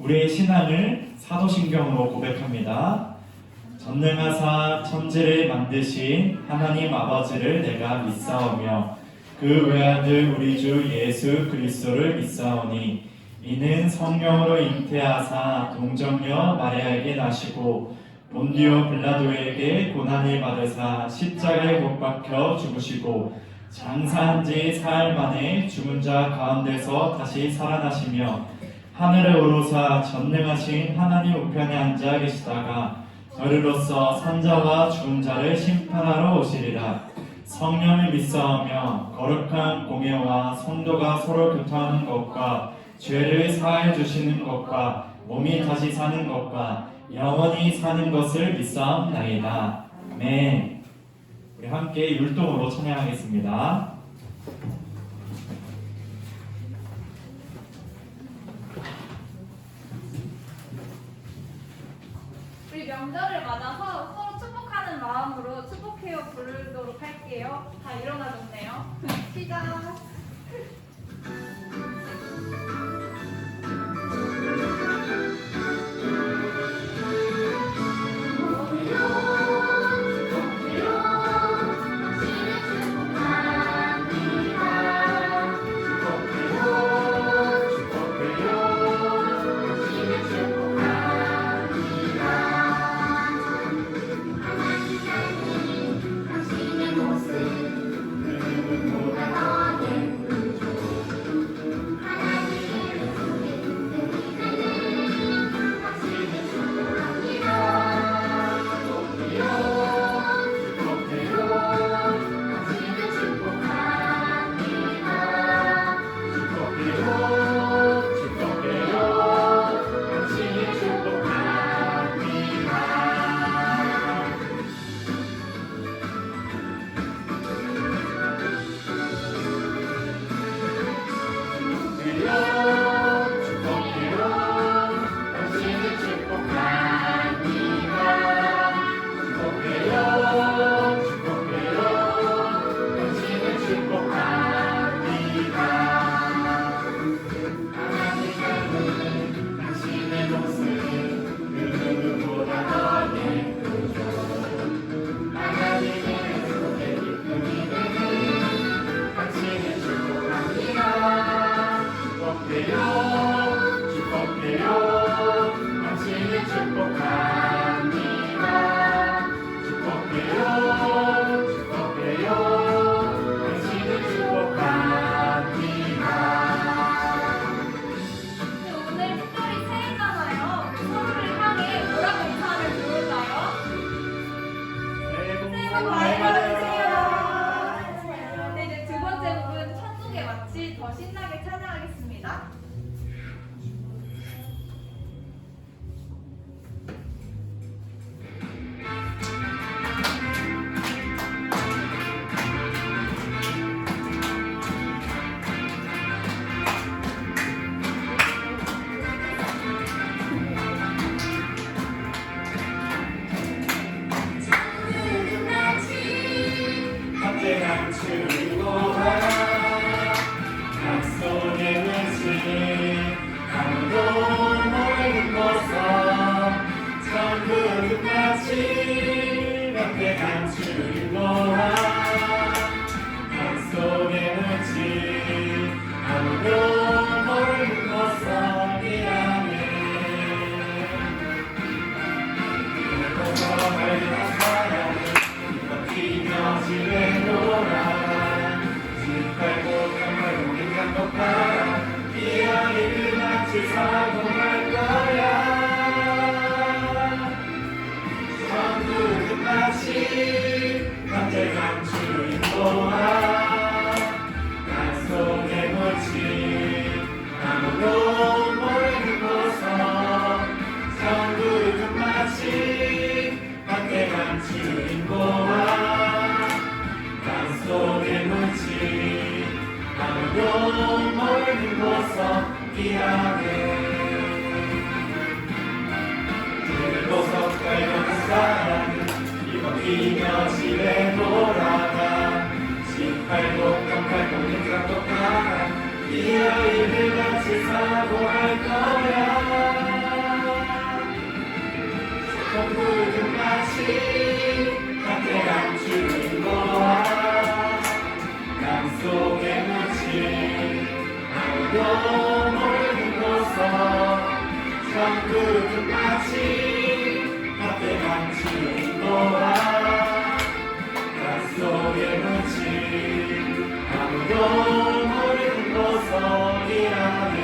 우리의 신앙을 사도신경으로 고백합니다. 전능하사 천지를 만드신 하나님 아버지를 내가 믿사오며 그 외아들 우리 주 예수 그리스도를 믿사오니 이는 성령으로 잉태하사 동정녀 마리아에게 나시고 본디오 빌라도에게 고난을 받으사 십자가에 못 박혀 죽으시고 장사한 지 사흘 만에 죽은 자 가운데서 다시 살아나시며 하늘에 오르사 전능하신 하나님 우편에 앉아 계시다가 저리로서 산자와 죽은 자를 심판하러 오시리라. 성령을 믿사오며 거룩한 공예와 성도가 서로 교통하는 것과 죄를 사하여 주시는 것과 몸이 다시 사는 것과 영원히 사는 것을 믿사옵나이다. 아멘. 우리 함께 율동으로 찬양하겠습니다. 우리 명절을 맞아서 서로 축복하는 마음으로 축복해요 부르도록 할게요. 다 일어나셨네요. 시작. 더 신나게 찬양하겠습니다. 함께한 주님과 약속의 문신 아무도 모르는 곳서 전부 끝까지 함께한 주님과 약속의 문신 아무도 모르는 곳서 미안해 그래서 발견한 사랑을 버티며 집에 돌아가 짓밟고 깜빡고 인간 똑바라 이 아이 그같이 사고날 거야 전부 끝까지 언제간 주인공아 약속의 묻힌 아무도 모르는 곳서 전부 끝마치 언제간 주인공아 약속의 묻힌 아무도 모르는 곳서 미안해 들고서 깔려는 사랑은 입어끼며 집에 돌아가 짓밟고 깜팔고 인간 똑바라 이 아이를 같이 사고할 거야 함께 감추는 거와 땅속에 묻힌 아무도 모르는 곳서 천국은 끝마치 함께 감추는 거와 땅속에 묻힌 아무도 모르는 곳서이라네.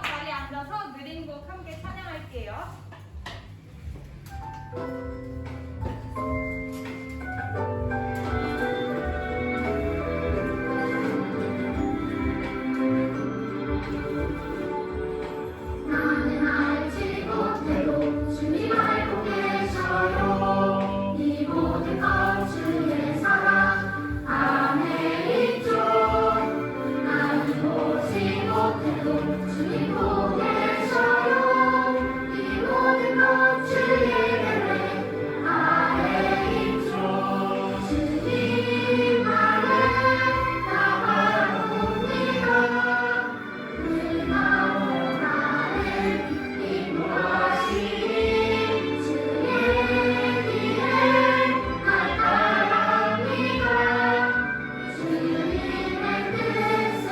자리에 앉아서 느린 곡 함께 찬양할게요. 나는 알지 못해도 주님 알고 계셔요. 이 모든 것 주의 사랑 안에 있죠. 나는 보지 못해도 주님 보고 계셔요. 이 모든 것 주의 계획 안에 있죠. 주님 안에 나 바라봅니다. 그 마음 안에 인도하시니 주의 길에 날 따라갑니다. 주님의 뜻을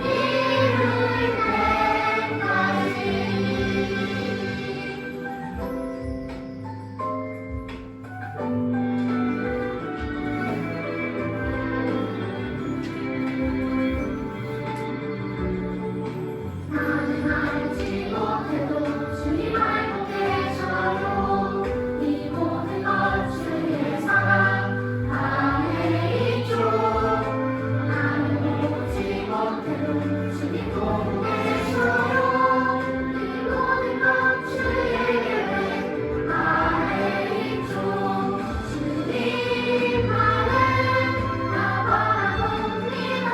이룰 때까지. 나는 알지 못해도 주님 알고 계셔요. 이 모든 것 주의 사랑 안에 있죠. 나는 보지 못해도 주님 보고 계셔요. 이 모든 것 주의 계획 안에 있죠. 주님 안에 나 바라봅니다.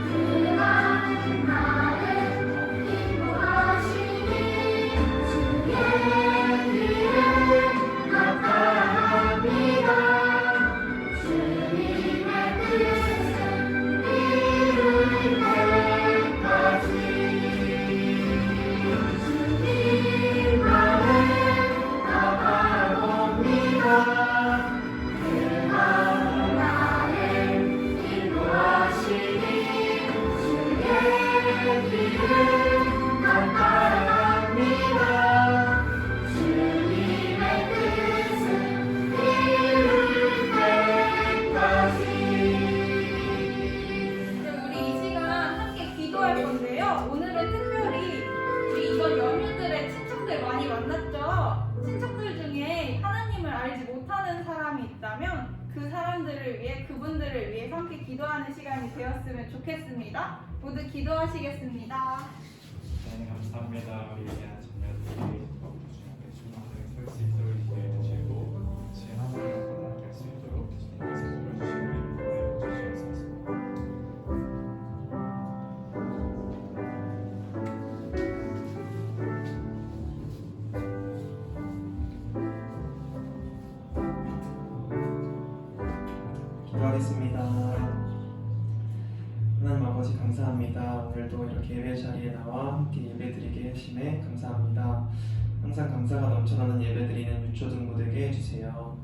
그 많은 나를 인도하시니 주의 길에 나 따라갑니다. 주님의 뜻을 이룰 때까지. 주님 안에 나 바라봅니다. 그 마음 나를 인도하시니 주의 길을 난 따라갑니다. 주님의 뜻을 이룰 때까지. 우리 이 시간 함께 기도할 건데요. 오늘은 특별히 우리 이번 연휴들에 친척들 많이 만났죠. 친척들 중에 하나님을 알지 못하는 사람이 있다면 그 사람들을 위해 그분들을 위해 함께 기도하는 시간이 되었으면 좋겠습니다. 모두 기도하시겠습니다. 네, 감사합니다. 우리 위한 자녀들이 주님께 설수 있도록 인도해 주시고 제 하나님을 만날 수 있도록 주님께서 도와주시고 인도해 주시옵소서. 기도하겠습니다. 하나님 아버지 감사합니다. 오늘도 이렇게 예배 자리에 나와 함께 예배드리게 하심에 감사합니다. 항상 감사가 넘쳐나는 예배드리는 유초등 되게 해주세요.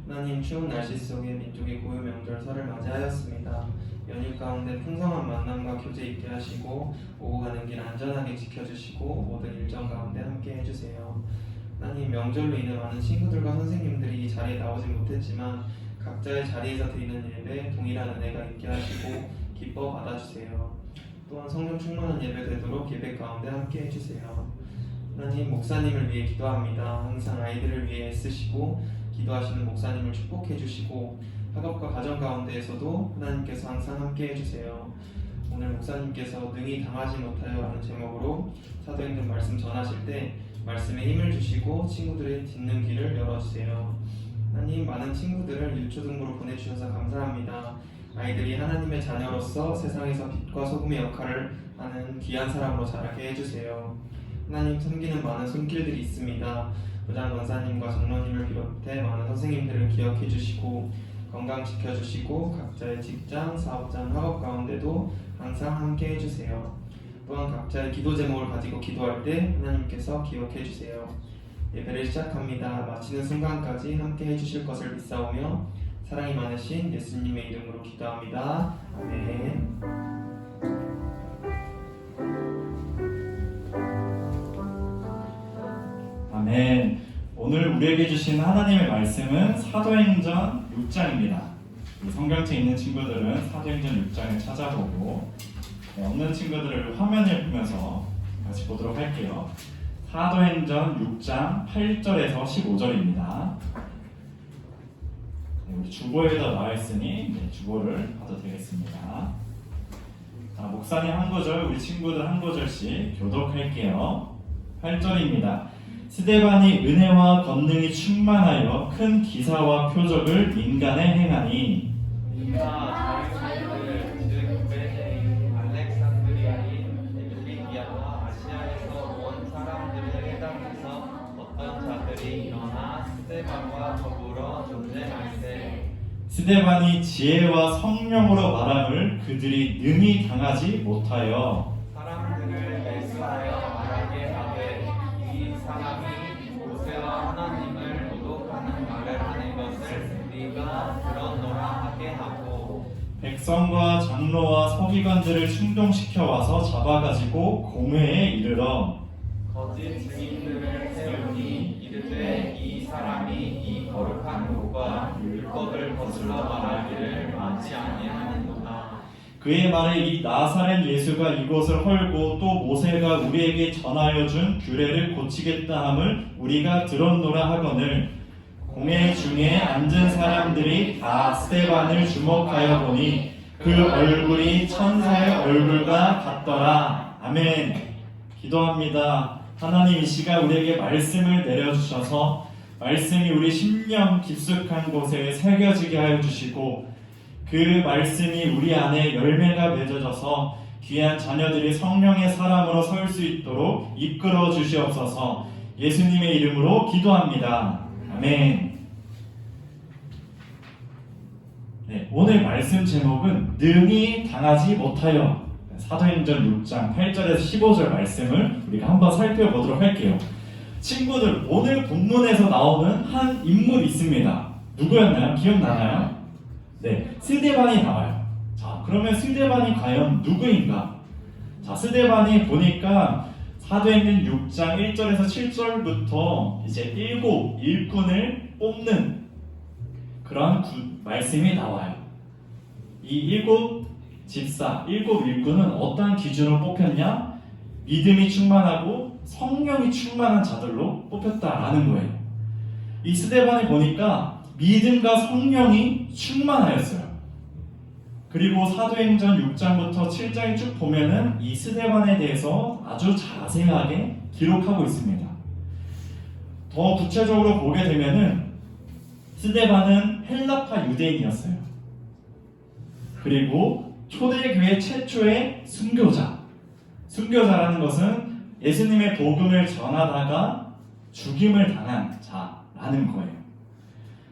하나님 추운 날씨 속에 민족의 고유 명절 설을 맞이하였습니다. 연휴 가운데 풍성한 만남과 교제 있게 하시고 오고 가는 길 안전하게 지켜주시고 모든 일정 가운데 함께 해주세요. 하나님 명절로 인해 많은 친구들과 선생님들이 이 자리에 나오지 못했지만 각자의 자리에서 드리는 예배 동일한 은혜가 있게 하시고 기뻐 받아주세요. 또한 성령 충만한 예배 되도록 예배 가운데 함께 해주세요. 하나님 목사님을 위해 기도합니다. 항상 아이들을 위해 애쓰시고 기도하시는 목사님을 축복해 주시고 학업과 가정 가운데에서도 하나님께서 항상 함께 해주세요. 오늘 목사님께서 능히 당하지 못하여 라는 제목으로 사도행전 말씀 전하실 때 말씀에 힘을 주시고 친구들의 듣는 길을 열어주세요. 하나님 많은 친구들을 유초등부로 보내주셔서 감사합니다. 아이들이 하나님의 자녀로서 세상에서 빛과 소금의 역할을 하는 귀한 사람으로 자라게 해주세요. 하나님 섬기는 많은 손길들이 있습니다. 부장 권사님과 장로님을 비롯해 많은 선생님들을 기억해 주시고 건강 지켜주시고 각자의 직장, 사업장, 학업 가운데도 항상 함께 해주세요. 또한 각자의 기도 제목을 가지고 기도할 때 하나님께서 기억해 주세요. 예배를 시작합니다. 마치는 순간까지 함께 해주실 것을 믿사오며 사랑이 많으신 예수님의 이름으로 기도합니다. 아멘. 아멘. 오늘 우리에게 주신 하나님의 말씀은 사도행전 6장입니다. 성경책에 있는 친구들은 사도행전 6장을 찾아보고 없는 친구들을 화면을 보면서 같이 보도록 할게요. 사도행전 6장 8절에서 15절입니다. 우리 주보에다 나와 있으니 주보를 봐도 되겠습니다. 자, 목사님 한 구절, 우리 친구들 한 구절씩 교독할게요. 8절입니다. 스데반이 은혜와 권능이 충만하여 큰 기사와 표적을 인간에 행하니 우리가 자유를 즉 베네인, 알렉산드리아인, 에밀리기아와 아시아에서 온 사람들을 해당해서 어떤 자들이 일어나 스데반과 더불어 존재할세. 스데반이 지혜와 성령으로 말함을 그들이 능히 당하지 못하여 사람들을 매수하여 말하게 하되 이 사람이 모세와 하나님을 모독하는 말을 하는 것을 우리가 들었노라 하게 하고 백성과 장로와 서기관들을 충동시켜 와서 잡아가지고 공회에 이르러 거짓 증인들을 세우니 이르되 이 사람이 이 거룩한 곳과 율법을 거슬러 말하기를 마치 아니하는구나. 그의 말에 이 나사렛 예수가 이곳을 헐고 또 모세가 우리에게 전하여 준 규례를 고치겠다 함을 우리가 들었노라 하거늘 공회 중에 앉은 사람들이 다 스데반을 주목하여 보니 그 얼굴이 천사의 얼굴과 같더라. 아멘. 기도합니다. 하나님 이 시간 우리에게 말씀을 내려주셔서 말씀이 우리 심령 깊숙한 곳에 새겨지게 하여 주시고 그 말씀이 우리 안에 열매가 맺어져서 귀한 자녀들이 성령의 사람으로 설 수 있도록 이끌어 주시옵소서. 예수님의 이름으로 기도합니다. 아멘. 네, 오늘 말씀 제목은 능히 당하지 못하여 사도행전 6장 8절에서 15절 말씀을 우리가 한번 살펴보도록 할게요. 친구들, 오늘 본문에서 나오는 한 인물이 있습니다. 누구였나요? 기억나나요? 네, 스데반이 나와요. 자, 그러면 스데반이 과연 누구인가? 자, 스데반이 보니까 사도행전 6장 1절에서 7절부터 이제 일곱 일꾼을 뽑는 그런 말씀이 나와요. 이 일곱 집사, 일곱 일꾼은 어떠한 기준으로 뽑혔냐? 믿음이 충만하고 성령이 충만한 자들로 뽑혔다라는 거예요. 이 스데반이 보니까 믿음과 성령이 충만하였어요. 그리고 사도행전 6장부터 7장에 쭉 보면은 이 스데반에 대해서 아주 자세하게 기록하고 있습니다. 더 구체적으로 보게 되면은 스데반은 헬라파 유대인이었어요. 그리고 초대교회 최초의 순교자라는 것은 예수님의 복음을 전하다가 죽임을 당한 자라는 거예요.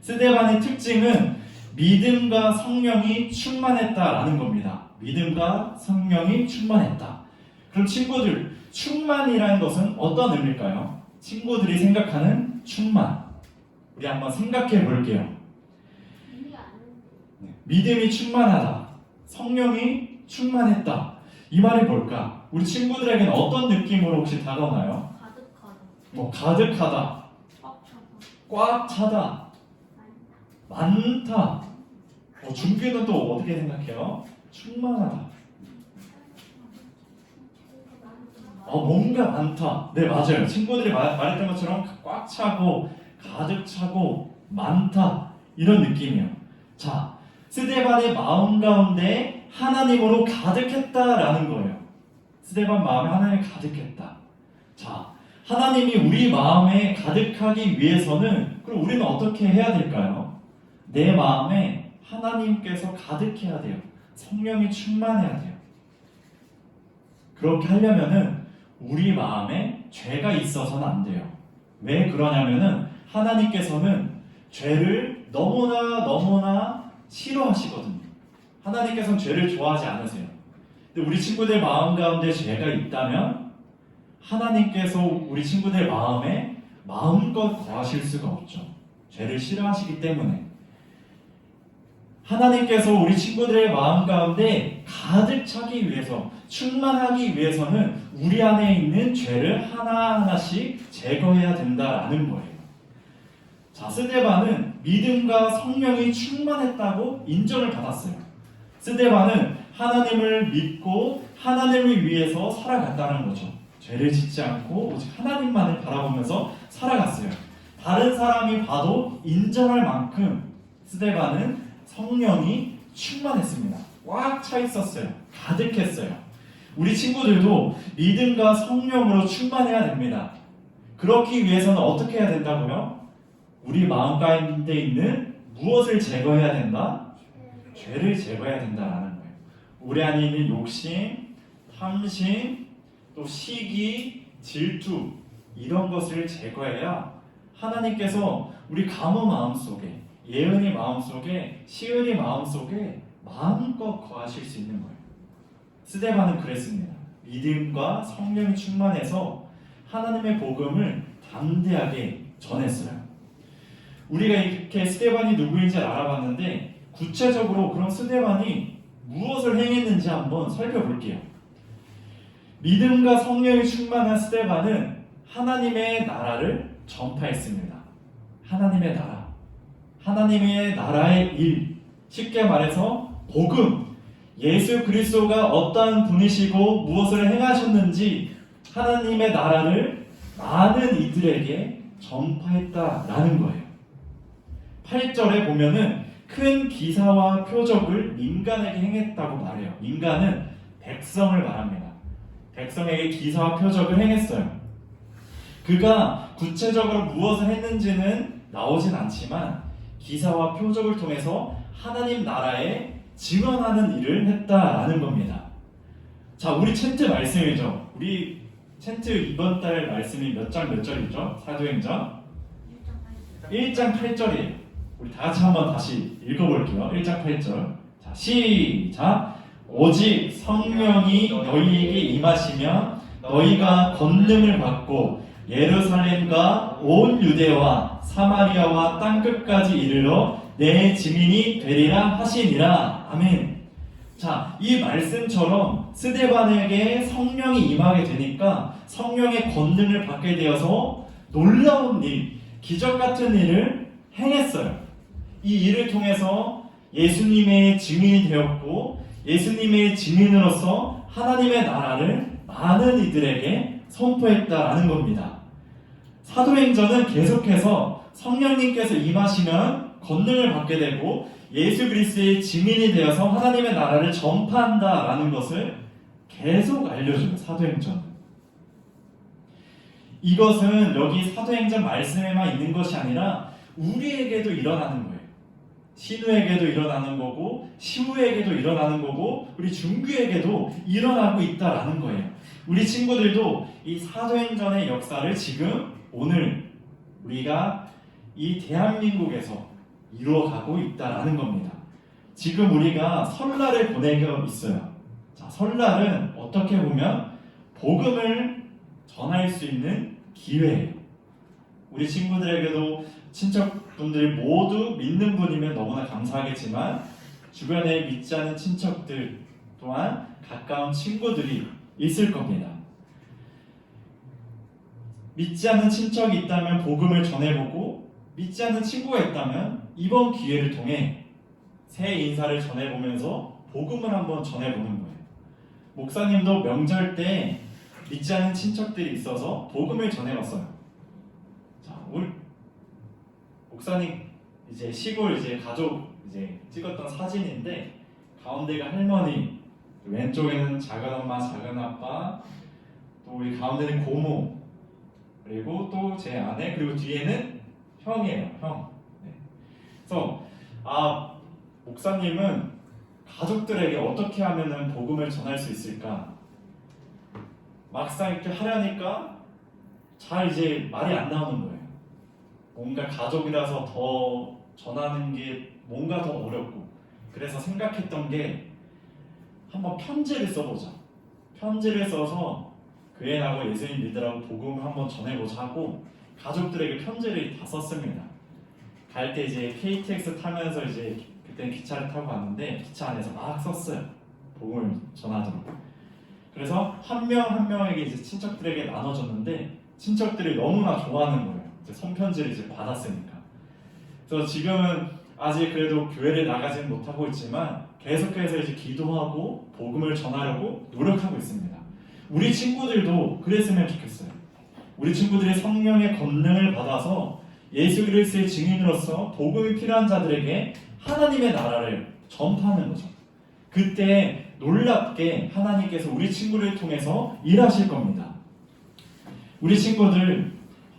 스데반의 특징은 믿음과 성령이 충만했다라는 겁니다. 믿음과 성령이 충만했다. 그럼 친구들, 충만이라는 것은 어떤 의미일까요? 친구들이 생각하는 충만. 우리 한번 생각해 볼게요. 믿음이 충만하다. 성령이 충만했다. 이 말이 뭘까? 우리 친구들에게는 어떤 느낌으로 혹시 다가오나요? 가득하다. 꽉 차다. 많다. 준규는 또 어떻게 생각해요? 충만하다. 뭔가 많다. 네, 맞아요. 친구들이 말했던 것처럼 꽉 차고 가득 차고 많다. 이런 느낌이에요. 자, 스데반의 마음 가운데 하나님으로 가득했다라는 거예요. 스데반 마음에 하나님이 가득했다. 자, 하나님이 우리 마음에 가득하기 위해서는 그럼 우리는 어떻게 해야 될까요? 내 마음에 하나님께서 가득해야 돼요. 성령이 충만해야 돼요. 그렇게 하려면은 우리 마음에 죄가 있어서는 안 돼요. 왜 그러냐면은 하나님께서는 죄를 너무나 싫어하시거든요. 하나님께서는 죄를 좋아하지 않으세요. 근데 우리 친구들 마음 가운데 죄가 있다면 하나님께서 우리 친구들 마음에 마음껏 거하실 수가 없죠. 죄를 싫어하시기 때문에. 하나님께서 우리 친구들의 마음 가운데 가득 차기 위해서, 충만하기 위해서는 우리 안에 있는 죄를 하나하나씩 제거해야 된다라는 거예요. 자, 스데반은 믿음과 성령이 충만했다고 인정을 받았어요. 스데반은 하나님을 믿고 하나님을 위해서 살아갔다는 거죠. 죄를 짓지 않고 오직 하나님만을 바라보면서 살아갔어요. 다른 사람이 봐도 인정할 만큼 스데반은 성령이 충만했습니다. 꽉 차 있었어요. 가득했어요. 우리 친구들도 믿음과 성령으로 충만해야 됩니다. 그렇기 위해서는 어떻게 해야 된다고요? 우리 마음 가운데 있는 무엇을 제거해야 된다? 죄를 제거해야 된다라는 거예요. 우리 안에 있는 욕심, 탐심, 또 시기, 질투 이런 것을 제거해야 하나님께서 우리 가모 마음속에, 예은이 마음속에, 시은이 마음속에 마음껏 거하실 수 있는 거예요. 스데반은 그랬습니다. 믿음과 성령이 충만해서 하나님의 복음을 담대하게 전했어요. 우리가 이렇게 스데반이 누구인지 알아봤는데 구체적으로 그럼 스데반이 무엇을 행했는지 한번 살펴볼게요. 믿음과 성령이 충만한 스데반은 하나님의 나라를 전파했습니다. 하나님의 나라, 하나님의 나라의 일, 쉽게 말해서 복음, 예수 그리스도가 어떠한 분이시고 무엇을 행하셨는지 하나님의 나라를 많은 이들에게 전파했다라는 거예요. 8절에 보면은 큰 기사와 표적을 민간에게 행했다고 말해요. 민간은 백성을 말합니다. 백성에게 기사와 표적을 행했어요. 그가 구체적으로 무엇을 했는지는 나오진 않지만 기사와 표적을 통해서 하나님 나라에 증언하는 일을 했다라는 겁니다. 자, 우리 챈트 말씀이죠. 우리 챈트 이번 달 말씀이 몇 장 몇 절이죠? 사도행전 1장 8절이에요. 우리 다 같이 한번 다시 읽어볼게요. 1장 8절. 자, 시작. 오직 성령이 너희에게 임하시면 너희가 권능을 받고 예루살렘과 온 유대와 사마리아와 땅끝까지 이르러 내 증인이 되리라 하시니라. 아멘. 자, 이 말씀처럼 스데반에게 성령이 임하게 되니까 성령의 권능을 받게 되어서 놀라운 일, 기적 같은 일을 행했어요. 이 일을 통해서 예수님의 증인이 되었고 예수님의 증인으로서 하나님의 나라를 많은 이들에게 선포했다라는 겁니다. 사도행전은 계속해서 성령님께서 임하시면 권능을 받게 되고 예수 그리스도의 증인이 되어서 하나님의 나라를 전파한다라는 것을 계속 알려줘요. 사도행전. 이것은 여기 사도행전 말씀에만 있는 것이 아니라 우리에게도 일어나는 거예요. 신우에게도 일어나는 거고 시우에게도 일어나는 거고 우리 중규에게도 일어나고 있다라는 거예요. 우리 친구들도 이 사도행전의 역사를 지금 오늘 우리가 이 대한민국에서 이루어가고 있다라는 겁니다. 지금 우리가 설날을 보내고 있어요. 자, 설날은 어떻게 보면 복음을 전할 수 있는 기회예요. 우리 친구들에게도 친척분들 모두 믿는 분이면 너무나 감사하겠지만 주변에 믿지 않은 친척들 또한 가까운 친구들이 있을 겁니다. 믿지 않는 친척이 있다면 복음을 전해보고 믿지 않는 친구가 있다면 이번 기회를 통해 새해 인사를 전해보면서 복음을 한번 전해보는 거예요. 목사님도 명절 때 믿지 않는 친척들이 있어서 복음을 전해봤어요. 자, 우리 목사님 이제 시골 이제 가족 이제 찍었던 사진인데 가운데가 할머니, 왼쪽에는 작은 엄마, 작은 아빠, 또 우리 가운데는 고모, 그리고 또 제 아내, 그리고 뒤에는 형이에요, 형. 네. 그래서 목사님은 가족들에게 어떻게 하면은 복음을 전할 수 있을까? 막상 이렇게 하려니까 잘 이제 말이 안 나오는 거예요. 뭔가 가족이라서 더 전하는 게 뭔가 더 어렵고 그래서 생각했던 게 한번 편지를 써보자. 편지를 써서 교회나고 예수님 믿으라고 복음을 한번 전해보자 하고 가족들에게 편지를 다 썼습니다. 갈 때 이제 KTX 타면서 이제 그때는 기차를 타고 갔는데 기차 안에서 막 썼어요. 복음을 전하도록. 그래서 한 명 한 명에게 이제 친척들에게 나눠줬는데 친척들이 너무나 좋아하는 거예요. 이제 손편지를 이제 받았으니까. 그래서 지금은 아직 그래도 교회를 나가지는 못하고 있지만 계속해서 이제 기도하고 복음을 전하려고 노력하고 있습니다. 우리 친구들도 그랬으면 좋겠어요. 우리 친구들이 성령의 권능을 받아서 예수 그리스도의 증인으로서 복음이 필요한 자들에게 하나님의 나라를 전파하는 거죠. 그때 놀랍게 하나님께서 우리 친구를 통해서 일하실 겁니다. 우리 친구들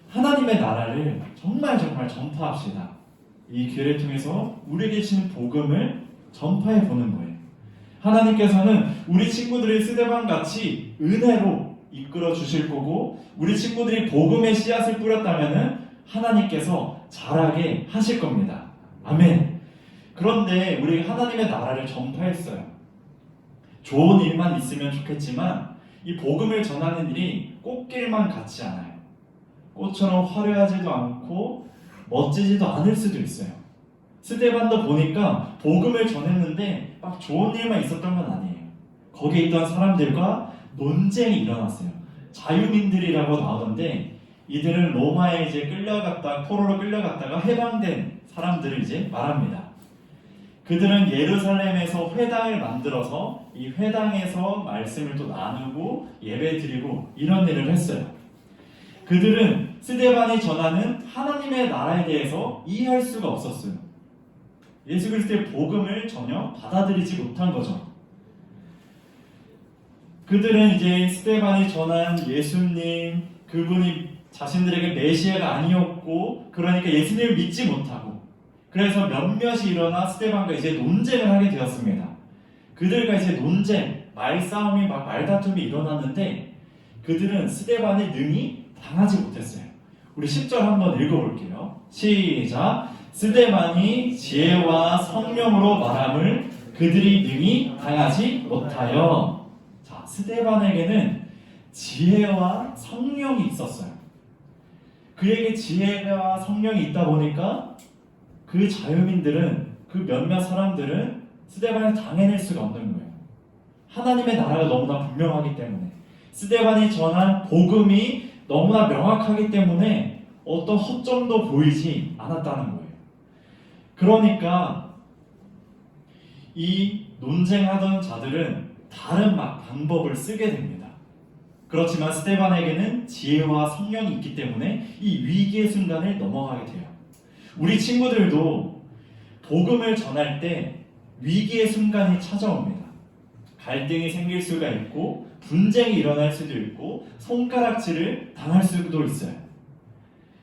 하나님의 나라를 정말 전파합시다. 이 기회를 통해서 우리에게 주신 복음을 전파해 보는 거예요. 하나님께서는 우리 친구들이 스데반 같이 은혜로 이끌어 주실 거고 우리 친구들이 복음의 씨앗을 뿌렸다면은 하나님께서 자라게 하실 겁니다. 아멘. 그런데 우리 하나님의 나라를 전파했어요. 좋은 일만 있으면 좋겠지만 이 복음을 전하는 일이 꽃길만 같지 않아요. 꽃처럼 화려하지도 않고 멋지지도 않을 수도 있어요. 스데반도 보니까 복음을 전했는데 막 좋은 일만 있었던 건 아니에요. 거기에 있던 사람들과 논쟁이 일어났어요. 자유민들이라고 나오던데 이들은 로마에 이제 끌려갔다 포로로 끌려갔다가 해방된 사람들을 이제 말합니다. 그들은 예루살렘에서 회당을 만들어서 이 회당에서 말씀을 또 나누고 예배 드리고 이런 일을 했어요. 그들은 스데반이 전하는 하나님의 나라에 대해서 이해할 수가 없었어요. 예수 그리스도의 복음을 전혀 받아들이지 못한 거죠. 그들은 이제 스데반이 전한 예수님, 그분이 자신들에게 메시아가 아니었고 그러니까 예수님을 믿지 못하고 그래서 몇몇이 일어나 스데반과 이제 논쟁을 하게 되었습니다. 그들과 이제 논쟁, 말싸움이 막 말다툼이 일어났는데 그들은 스데반의 능히 당하지 못했어요. 우리 10절 한번 읽어볼게요. 시작. 스데반이 지혜와 성령으로 말함을 그들이 능히 당하지 못하여. 자, 스데반에게는 지혜와 성령이 있었어요. 그에게 지혜와 성령이 있다 보니까 그 자유민들은 그 몇몇 사람들은 스데반을 당해낼 수가 없는 거예요. 하나님의 나라가 너무나 분명하기 때문에 스데반이 전한 복음이 너무나 명확하기 때문에 어떤 허점도 보이지 않았다는 거예요. 그러니까 이 논쟁하던 자들은 다른 방법을 쓰게 됩니다. 그렇지만 스데반에게는 지혜와 성령이 있기 때문에 이 위기의 순간을 넘어가게 돼요. 우리 친구들도 복음을 전할 때 위기의 순간이 찾아옵니다. 갈등이 생길 수가 있고 분쟁이 일어날 수도 있고 손가락질을 당할 수도 있어요.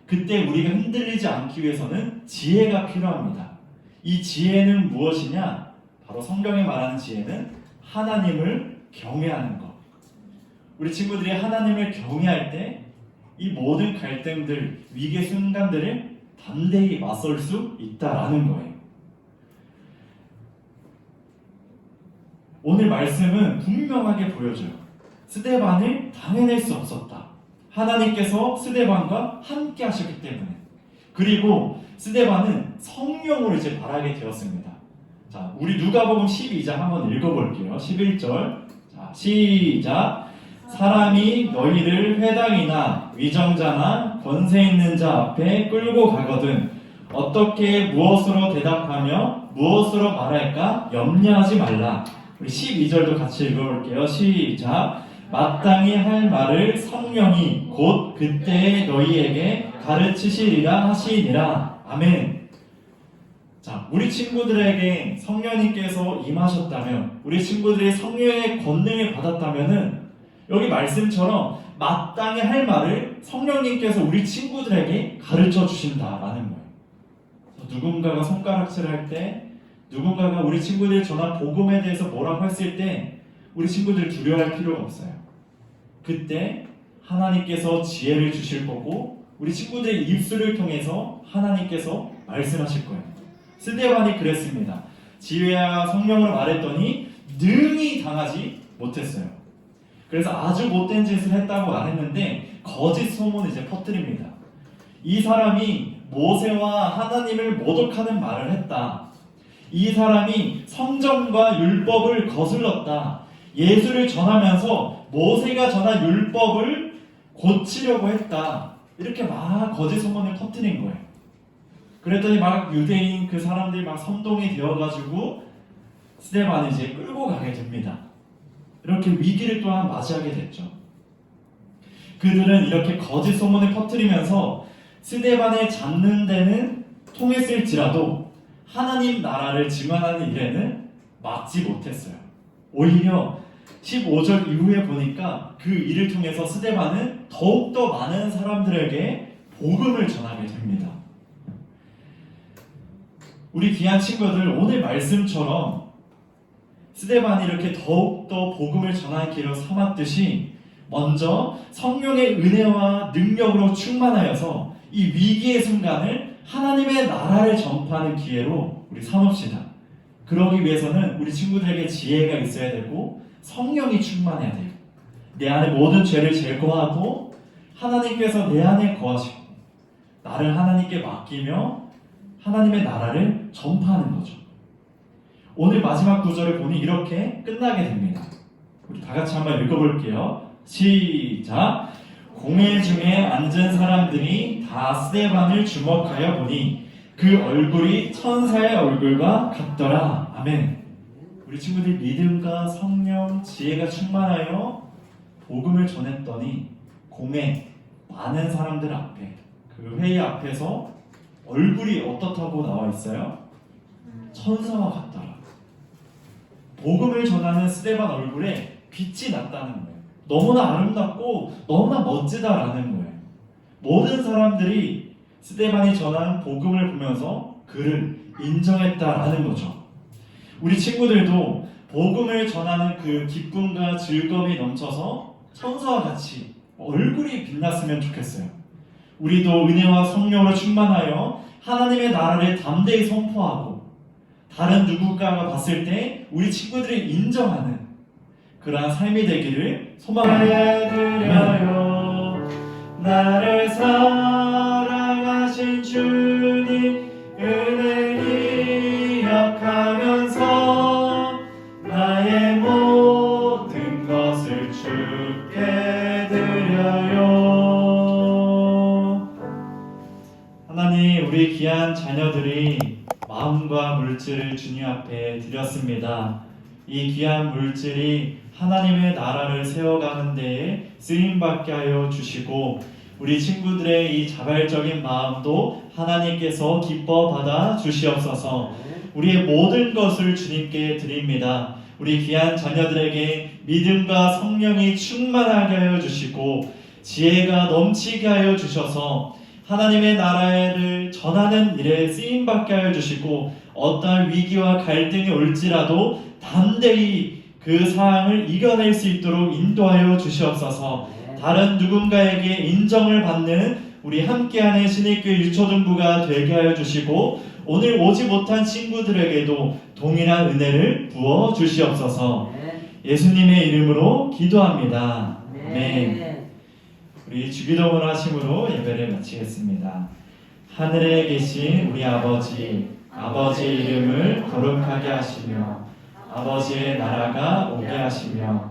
그때 우리가 흔들리지 않기 위해서는 지혜가 필요합니다. 이 지혜는 무엇이냐? 바로 성경에 말하는 지혜는 하나님을 경외하는 것. 우리 친구들이 하나님을 경외할 때 이 모든 갈등들, 위기의 순간들을 담대히 맞설 수 있다라는 거예요. 오늘 말씀은 분명하게 보여줘요. 스데반을 당해낼 수 없었다. 하나님께서 스데반과 함께 하셨기 때문에. 그리고 스데반은 성령으로 이제 말하게 되었습니다. 자, 우리 누가복음 12장 한번 읽어볼게요. 11절. 자, 시작. 사람이 너희를 회당이나 위정자나 권세 있는 자 앞에 끌고 가거든 어떻게 무엇으로 대답하며 무엇으로 말할까 염려하지 말라. 우리 12절도 같이 읽어볼게요. 시작. 마땅히 할 말을 성령이 곧 그때에 너희에게 가르치시리라 하시니라. 아멘. 자, 우리 친구들에게 성령님께서 임하셨다면, 우리 친구들이 성령의 권능을 받았다면은 여기 말씀처럼 마땅히 할 말을 성령님께서 우리 친구들에게 가르쳐 주신다라는 거예요. 누군가가 손가락질할 때, 누군가가 우리 친구들이 전한 복음에 대해서 뭐라고 했을 때 우리 친구들 두려워할 필요가 없어요. 그때 하나님께서 지혜를 주실 거고 우리 친구들의 입술을 통해서 하나님께서 말씀하실 거예요. 스데반이 그랬습니다. 지혜와 성령으로 말했더니 능히 당하지 못했어요. 그래서 아주 못된 짓을 했다고 말했는데 거짓 소문을 이제 퍼뜨립니다. 이 사람이 모세와 하나님을 모독하는 말을 했다. 이 사람이 성전과 율법을 거슬렀다. 예수를 전하면서 모세가 전한 율법을 고치려고 했다. 이렇게 막 거짓 소문을 퍼뜨린 거예요. 그랬더니 막 유대인 그 사람들이 막 선동이 되어가지고 스데반을 이제 끌고 가게 됩니다. 이렇게 위기를 또한 맞이하게 됐죠. 그들은 이렇게 거짓 소문을 퍼뜨리면서 스데반을 잡는 데는 통했을지라도 하나님 나라를 증언하는 일에는 막지 못했어요. 오히려 15절 이후에 보니까 그 일을 통해서 스데반은 더욱더 많은 사람들에게 복음을 전하게 됩니다. 우리 귀한 친구들, 오늘 말씀처럼 스데반이 이렇게 더욱더 복음을 전하는 길을 삼았듯이 먼저 성령의 은혜와 능력으로 충만하여서 이 위기의 순간을 하나님의 나라를 전파하는 기회로 우리 삼읍시다. 그러기 위해서는 우리 친구들에게 지혜가 있어야 되고 성령이 충만해야 돼요. 내 안에 모든 죄를 제거하고 하나님께서 내 안에 거하시고 나를 하나님께 맡기며 하나님의 나라를 전파하는 거죠. 오늘 마지막 구절을 보니 이렇게 끝나게 됩니다. 우리 다 같이 한번 읽어볼게요. 시작! 공회 중에 앉은 사람들이 다 스데반을 주목하여 보니 그 얼굴이 천사의 얼굴과 같더라. 아멘. 우리 친구들이 믿음과 성령, 지혜가 충만하여 복음을 전했더니 공회 많은 사람들 앞에 그 회의 앞에서 얼굴이 어떻다고 나와 있어요? 천사와 같더라. 복음을 전하는 스데반 얼굴에 빛이 났다는 거예요. 너무나 아름답고 너무나 멋지다라는 거예요. 모든 사람들이 스데반이 전한 복음을 보면서 그를 인정했다라는 거죠. 우리 친구들도 복음을 전하는 그 기쁨과 즐거움이 넘쳐서 천사와 같이 얼굴이 빛났으면 좋겠어요. 우리도 은혜와 성령으로 충만하여 하나님의 나라를 담대히 선포하고 다른 누군가가 봤을 때 우리 친구들이 인정하는 그러한 삶이 되기를 소망하며 나를 사랑하신 주님 은혜 기억하면서 나의 모든 것을 주께 드려요. 하나님, 우리 귀한 자녀들이 마음과 물질을 주님 앞에 드렸습니다. 이 귀한 물질이 하나님의 나라를 세워가는 데에 쓰임받게 하여 주시고 우리 친구들의 이 자발적인 마음도 하나님께서 기뻐 받아 주시옵소서. 우리의 모든 것을 주님께 드립니다. 우리 귀한 자녀들에게 믿음과 성령이 충만하게 하여 주시고 지혜가 넘치게 하여 주셔서 하나님의 나라를 전하는 일에 쓰임받게 하여 주시고 어떠한 위기와 갈등이 올지라도 담대히 그 상황을 이겨낼 수 있도록 인도하여 주시옵소서. 다른 누군가에게 인정을 받는 우리 함께하는 신일교회 유초등부가 되게 하여 주시고 오늘 오지 못한 친구들에게도 동일한 은혜를 부어 주시옵소서. 예수님의 이름으로 기도합니다. 아멘. 우리 주기도문 하심으로 예배를 마치겠습니다. 하늘에 계신 우리 아버지, 아버지의 이름을 거룩하게 하시며 아버지의 나라가 오게 하시며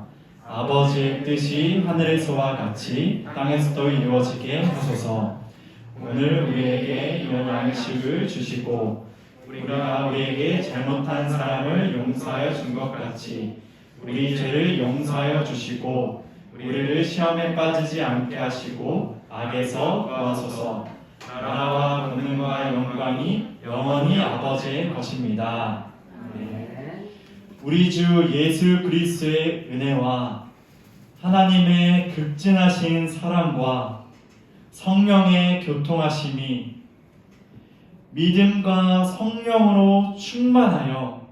아버지의 뜻이 하늘에서와 같이 땅에서도 이루어지게 하소서. 오늘 우리에게 이런 양식을 주시고 우리가 우리에게 잘못한 사람을 용서하여 준 것 같이 우리 죄를 용서하여 주시고 우리를 시험에 빠지지 않게 하시고 악에서 구하소서. 나라와 권능과 영광이 영원히 아버지의 것입니다. 우리 주 예수 그리스도의 은혜와 하나님의 극진하신 사랑과 성령의 교통하심이 믿음과 성령으로 충만하여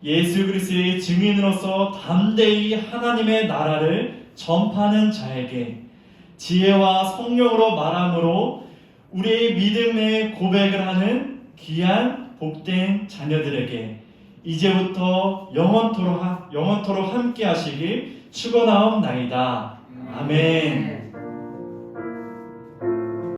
예수 그리스도의 증인으로서 담대히 하나님의 나라를 전파하는 자에게 지혜와 성령으로 말함으로 우리의 믿음의 고백을 하는 귀한 복된 자녀들에게 이제부터 영원토록 함께 하시길 축원하옵나이다. 아멘.